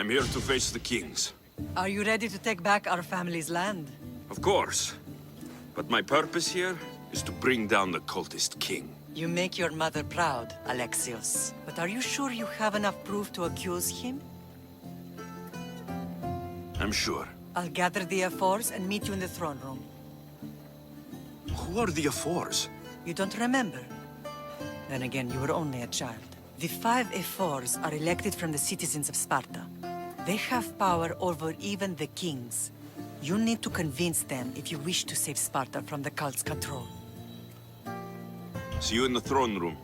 I'm here to face the kings. Are you ready to take back our family's land? Of course. But my purpose here is to bring down the cultist king. You make your mother proud, Alexios. But are you sure you have enough proof to accuse him? I'm sure. I'll gather the F4s and meet you in the throne room. Who are the F4s? You don't remember? Then again, you were only a child. The 5 F4s are elected from the citizens of Sparta. They have power over even the kings. You need to convince them if you wish to save Sparta from the cult's control. See you in the throne room.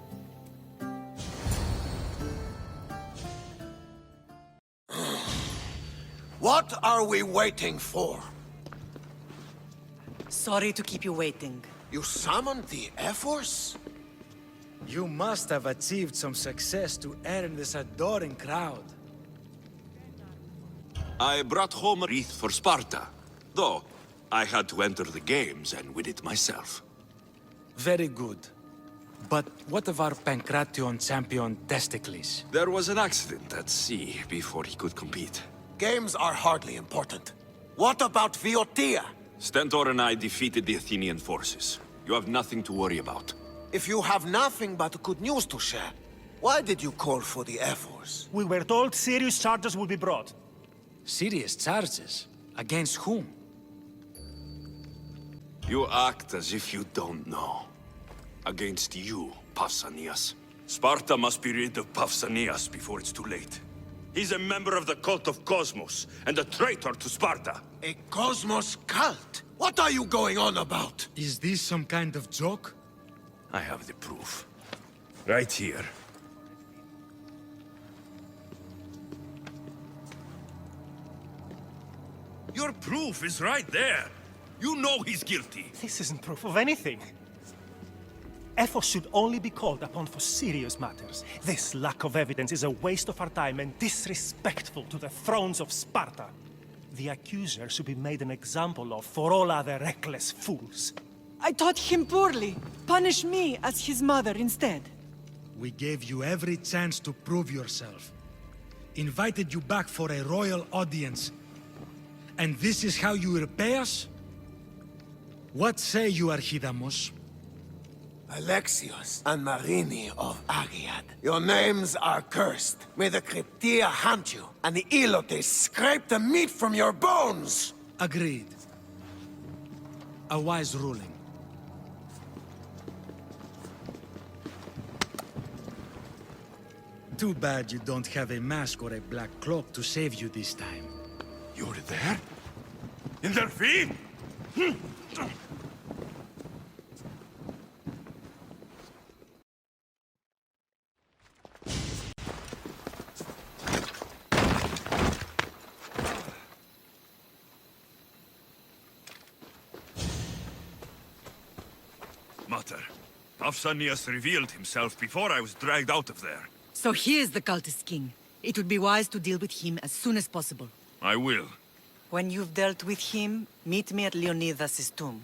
What are we waiting for? Sorry to keep you waiting. You summoned the F-Force? You must have achieved some success to earn this adoring crowd. I brought home a wreath for Sparta. Though, I had to enter the games and win it myself. Very good. But what of our Pancration champion Testicles? There was an accident at sea before he could compete. Games are hardly important. What about Viotia? Stentor and I defeated the Athenian forces. You have nothing to worry about. If you have nothing but good news to share, why did you call for the F-Force? We were told serious charges would be brought. Serious charges? Against whom? You act as if you don't know. Against you, Pausanias. Sparta must be rid of Pausanias before it's too late. He's a member of the cult of Cosmos, and a traitor to Sparta. A Cosmos cult? What are you going on about? Is this some kind of joke? I have the proof. Right here. Your proof is right there. You know he's guilty. This isn't proof of anything. Ephos should only be called upon for serious matters. This lack of evidence is a waste of our time and disrespectful to the thrones of Sparta. The accuser should be made an example of for all other reckless fools. I taught him poorly. Punish me as his mother instead. We gave you every chance to prove yourself. Invited you back for a royal audience. And this is how you repay us? What say you, Archidamos? Alexios and Marini of Agiad. Your names are cursed. May the Cryptia hunt you, and the Elotes scrape the meat from your bones! Agreed. A wise ruling. Too bad you don't have a mask or a black cloak to save you this time. You're there? In their feet? Mater, Pausanias revealed himself before I was dragged out of there. So he is the cultist king. It would be wise to deal with him as soon as possible. I will. When you've dealt with him, meet me at Leonidas' tomb.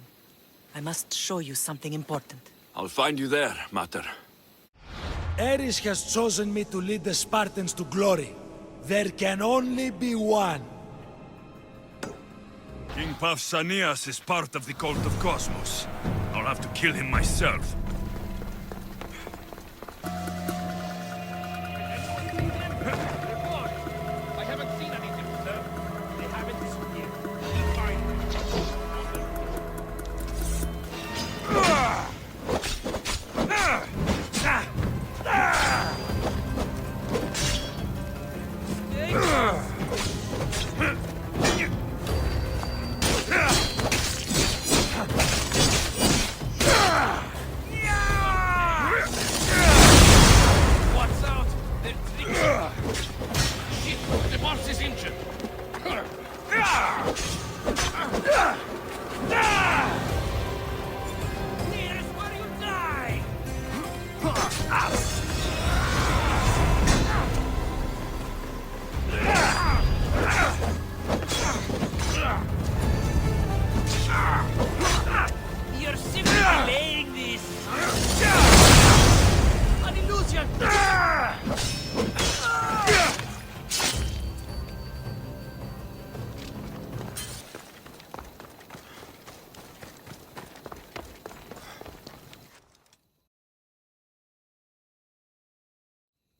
I must show you something important. I'll find you there, Mater. Ares has chosen me to lead the Spartans to glory. There can only be one. King Pausanias is part of the cult of Cosmos. I'll have to kill him myself.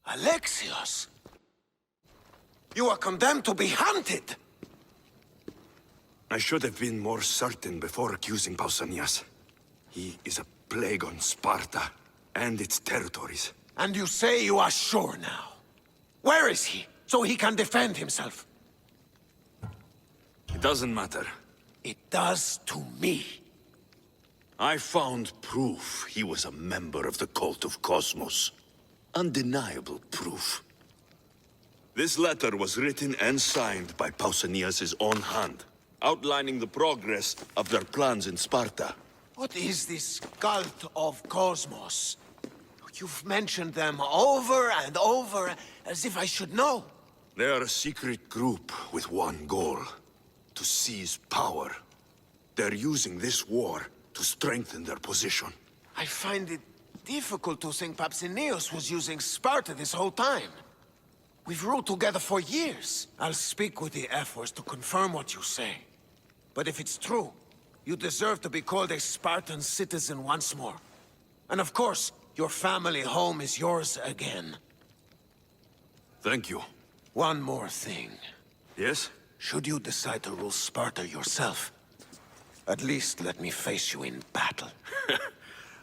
Alexios! You are condemned to be hunted! I should have been more certain before accusing Pausanias. He is a plague on Sparta and its territories. And you say you are sure now? Where is he, so he can defend himself? It doesn't matter. It does to me. I found proof he was a member of the cult of Cosmos. Undeniable proof. This letter was written and signed by Pausanias' own hand, outlining the progress of their plans in Sparta. What is this cult of Cosmos? You've mentioned them over and over, as if I should know. They are a secret group with one goal: to seize power. They're using this war to strengthen their position. I find it difficult to think Pausanias was using Sparta this whole time. We've ruled together for years. I'll speak with the Ephors to confirm what you say. But if it's true, you deserve to be called a Spartan citizen once more. And of course, your family home is yours again. Thank you. One more thing. Yes? Should you decide to rule Sparta yourself, at least let me face you in battle.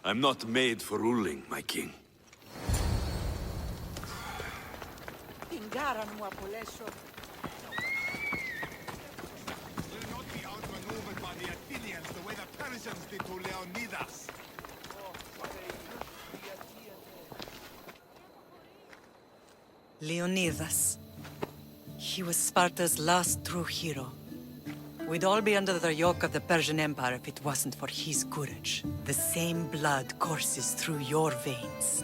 I'm not made for ruling, my king. Will not be outmaneuvered by the Athenians the way the Persians did to Leonidas. Leonidas. He was Sparta's last true hero. We'd all be under the yoke of the Persian Empire if it wasn't for his courage. The same blood courses through your veins.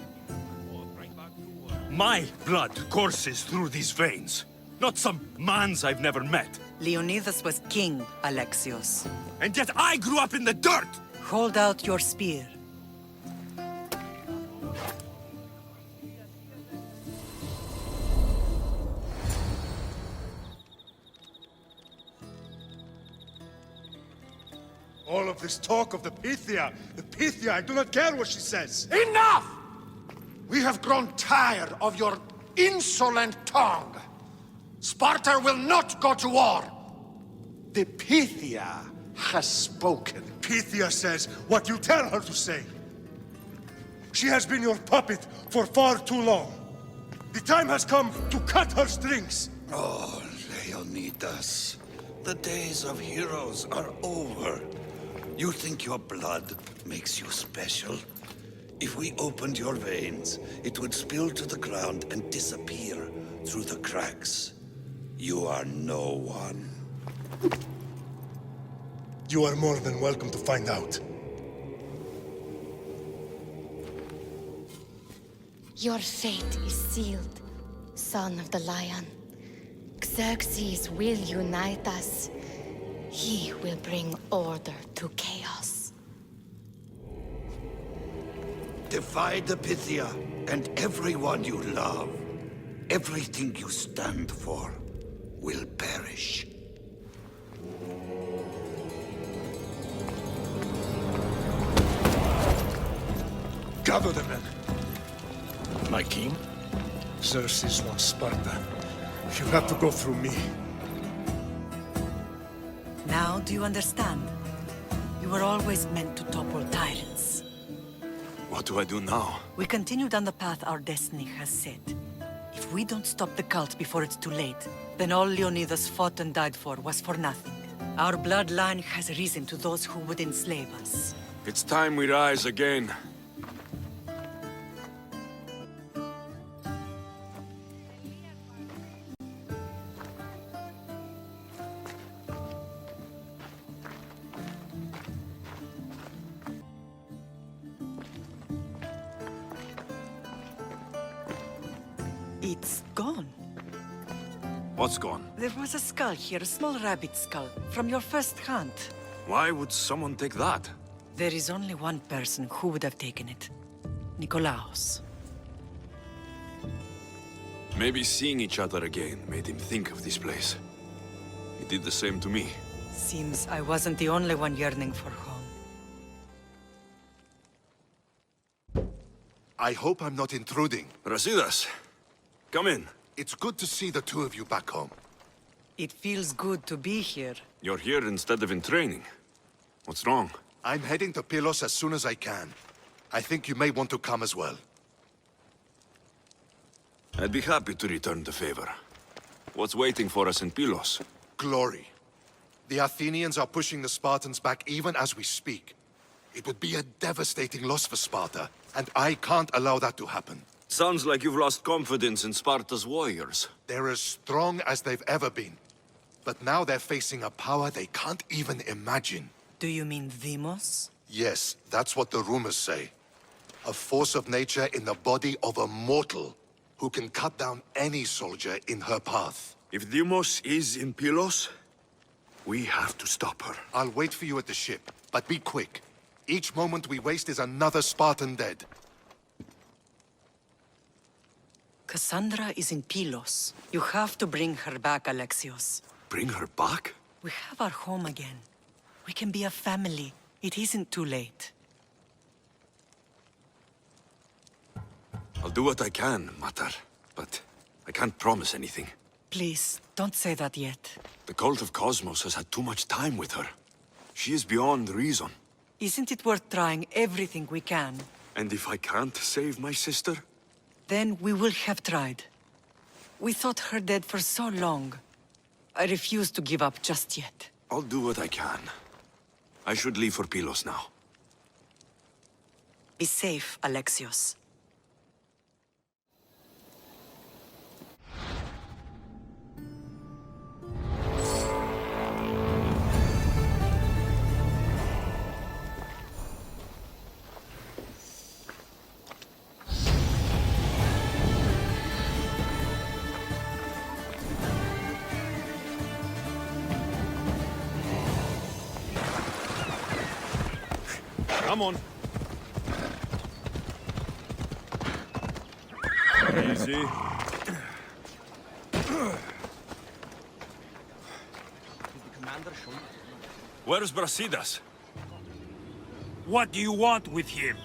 My blood courses through these veins, not some man's I've never met. Leonidas was king, Alexios. And yet I grew up in the dirt! Hold out your spear. All of this talk of the Pythia, I do not care what she says. Enough! We have grown tired of your insolent tongue. Sparta will not go to war. The Pythia has spoken. Pythia says what you tell her to say. She has been your puppet for far too long. The time has come to cut her strings. Oh, Leonidas, the days of heroes are over. You think your blood makes you special? If we opened your veins, it would spill to the ground and disappear through the cracks. You are no one. You are more than welcome to find out. Your fate is sealed, son of the lion. Xerxes will unite us. He will bring order to chaos. Divide the Pythia and everyone you love. Everything you stand for will perish. Gather the men. My king? Xerxes wants Sparta. She'll have to go through me. Now do you understand? You were always meant to topple tyrants. What do I do now? We continue down the path our destiny has set. If we don't stop the cult before it's too late, then all Leonidas fought and died for was for nothing. Our bloodline has risen to those who would enslave us. It's time we rise again. It's gone. What's gone? There was a skull here, a small rabbit skull, from your first hunt. Why would someone take that? There is only one person who would have taken it. Nikolaos. Maybe seeing each other again made him think of this place. He did the same to me. Seems I wasn't the only one yearning for home. I hope I'm not intruding. Brasidas, Come in. It's good to see the two of you back home. It feels good to be here. You're here instead of in training. What's wrong? I'm heading to Pylos as soon as I can. I think you may want to come as well. I'd be happy to return the favor. What's waiting for us in Pylos? Glory. The Athenians are pushing the Spartans back even as we speak. It would be a devastating loss for Sparta, and I can't allow that to happen. Sounds like you've lost confidence in Sparta's warriors. They're as strong as they've ever been. But now they're facing a power they can't even imagine. Do you mean Demos? Yes, that's what the rumors say. A force of nature in the body of a mortal who can cut down any soldier in her path. If Deimos is in Pylos, we have to stop her. I'll wait for you at the ship, but be quick. Each moment we waste is another Spartan dead. Cassandra is in Pylos. You have to bring her back, Alexios. Bring her back? We have our home again. We can be a family. It isn't too late. I'll do what I can, Matar. But I can't promise anything. Please, don't say that yet. The cult of Cosmos has had too much time with her. She is beyond reason. Isn't it worth trying everything we can? And if I can't save my sister? Then we will have tried. We thought her dead for so long. I refuse to give up just yet. I'll do what I can. I should leave for Pylos now. Be safe, Alexios. Come on. Easy. Where's Brasidas? What do you want with him?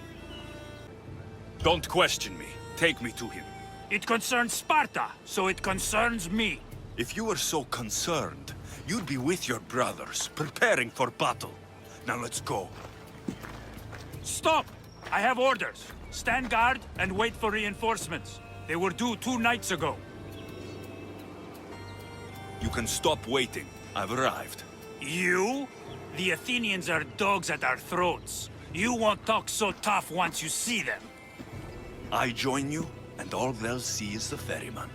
Don't question me. Take me to him. It concerns Sparta, so it concerns me. If you were so concerned, you'd be with your brothers, preparing for battle. Now let's go. Stop! I have orders. Stand guard and wait for reinforcements. They were due 2 nights ago. You can stop waiting. I've arrived. You? The Athenians are dogs at our throats. You won't talk so tough once you see them. I join you, and all they'll see is the ferryman.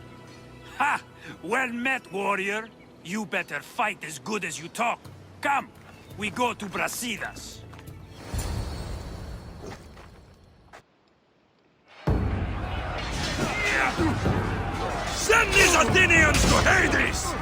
Ha! Well met, warrior. You better fight as good as you talk. Come, we go to Brasidas. Send these Athenians to Hades!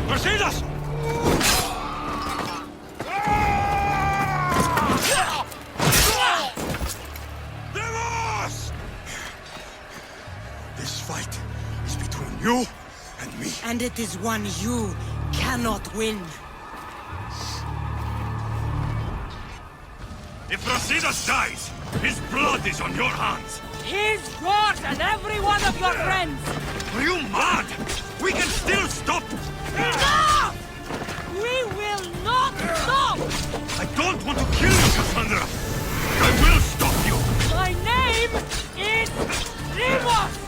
Brasidas! Deimos! This fight is between you and me. And it is one you cannot win. If Brasidas dies, his blood is on your hands. He's yours and every one of your friends! Are you mad? We can still stop! Enough! We will not stop! I don't want to kill you, Cassandra! I will stop you! My name is Remus!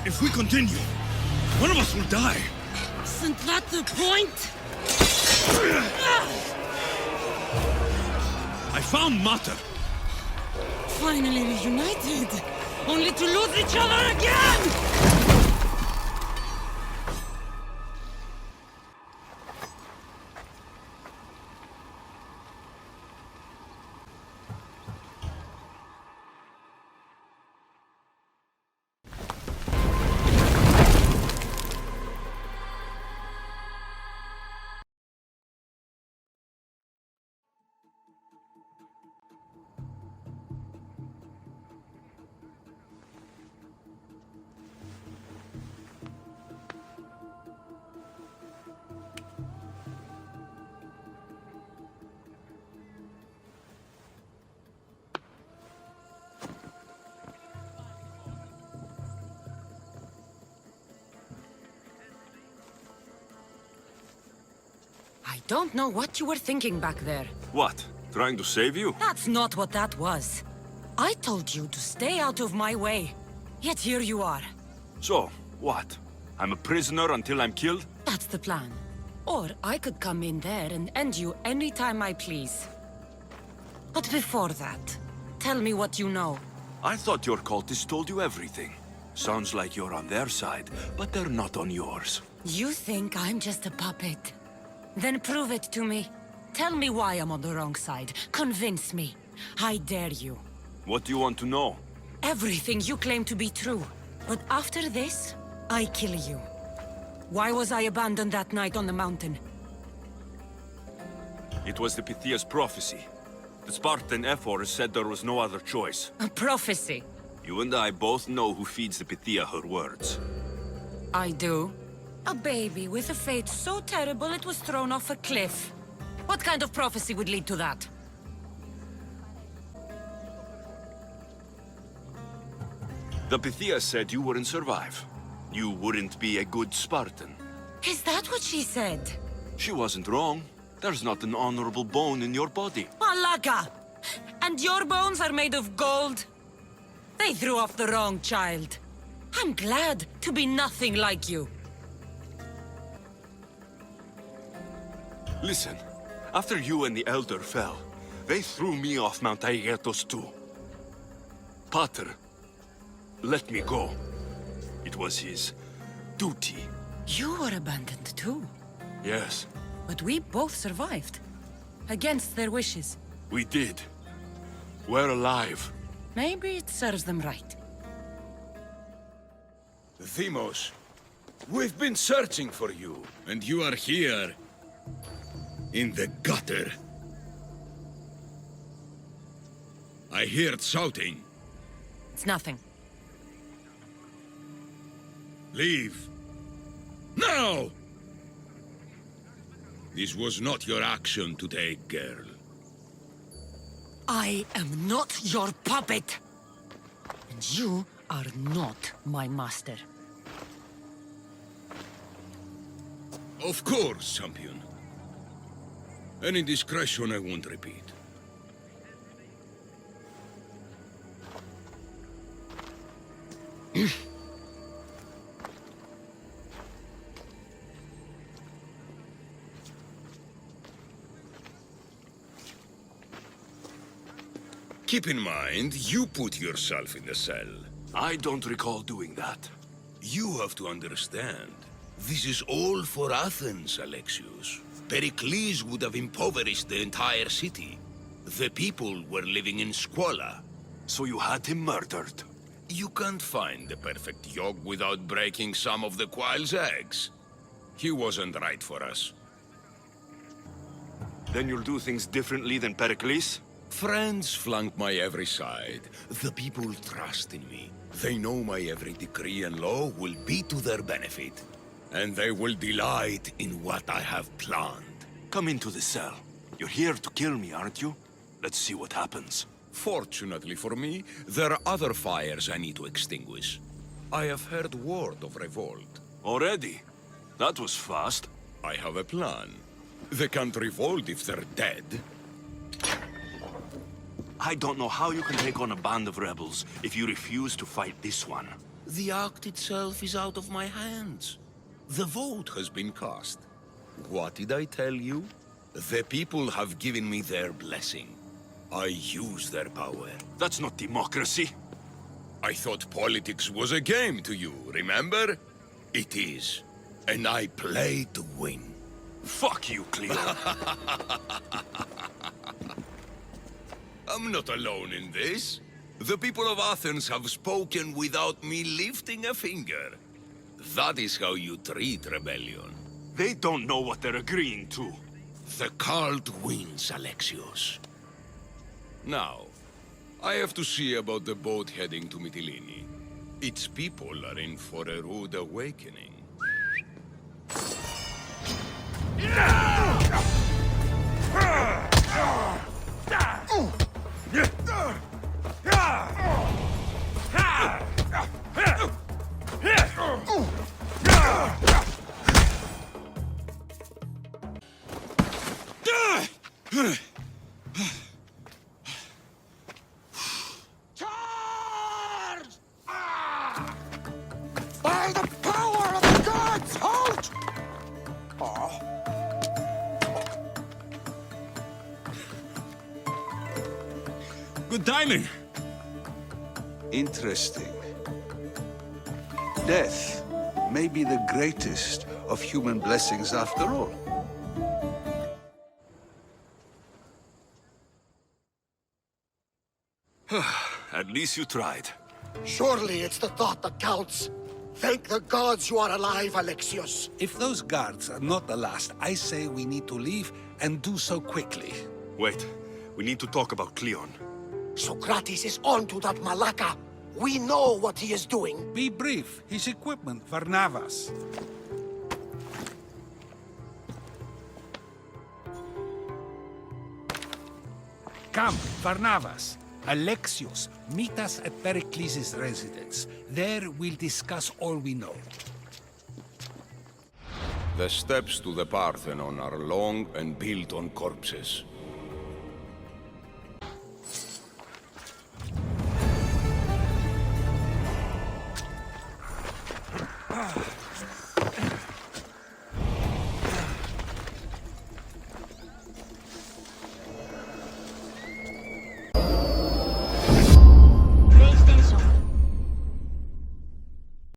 If we continue, one of us will die. Isn't that the point? I found Mater. Finally reunited, only to lose each other again! I don't know what you were thinking back there. What? Trying to save you? That's not what that was. I told you to stay out of my way. Yet here you are. So, what? I'm a prisoner until I'm killed? That's the plan. Or I could come in there and end you anytime I please. But before that, tell me what you know. I thought your cultists told you everything. Sounds like you're on their side, but they're not on yours. You think I'm just a puppet? Then prove it to me. Tell me why I'm on the wrong side. Convince me. I dare you. What do you want to know? Everything you claim to be true. But after this, I kill you. Why was I abandoned that night on the mountain? It was the Pythia's prophecy. The Spartan Ephors said there was no other choice. A prophecy? You and I both know who feeds the Pythia her words. I do. A baby with a fate so terrible it was thrown off a cliff. What kind of prophecy would lead to that? The Pythia said you wouldn't survive. You wouldn't be a good Spartan. Is that what she said? She wasn't wrong. There's not an honorable bone in your body. Malaka! And your bones are made of gold? They threw off the wrong child. I'm glad to be nothing like you. Listen, after you and the Elder fell, They threw me off Mount Aegetos too. Pater let me go. It was his duty. You were abandoned too. Yes, But we both survived. Against their wishes. we did. We're alive. Maybe it serves them right. Themos, we've been searching for you, and you are here. In the gutter. I heard shouting. It's nothing. Leave. Now! This was not your action to take, girl. I am not your puppet! And you are not my master. Of course, champion. Any indiscretion I won't repeat. Keep in mind, you put yourself in the cell. I don't recall doing that. You have to understand. This is all for Athens, Alexios. Pericles would have impoverished the entire city. The people were living in squalor. So you had him murdered? You can't find the perfect yolk without breaking some of the quail's eggs. He wasn't right for us. Then you'll do things differently than Pericles? Friends flank my every side. The people trust in me. They know my every decree and law will be to their benefit. And they will delight in what I have planned. Come into the cell. You're here to kill me, aren't you? Let's see what happens. Fortunately for me, there are other fires I need to extinguish. I have heard word of revolt. Already? That was fast. I have a plan. They can't revolt if they're dead. I don't know how you can take on a band of rebels if you refuse to fight this one. The act itself is out of my hands. The vote has been cast. What did I tell you? The people have given me their blessing. I use their power. That's not democracy. I thought politics was a game to you, remember? It is. And I play to win. Fuck you, Cleo. I'm not alone in this. The people of Athens have spoken without me lifting a finger. That is how you treat rebellion. They don't know what they're agreeing to. The cult wins, Alexios. Now, I have to see about the boat heading to Mytilene. Its people are in for a rude awakening. By the power of the gods, halt! Good timing. Interesting. Death may be the greatest of human blessings after all. At least you tried. Surely it's the thought that counts. Thank the gods you are alive, Alexios. If those guards are not the last, I say we need to leave and do so quickly. Wait, we need to talk about Cleon. Socrates is on to that Malaka. We know what he is doing. Be brief. His equipment, Varnavas. Come, Varnavas. Alexios, meet us at Pericles' residence. There we'll discuss all we know. The steps to the Parthenon are long and built on corpses.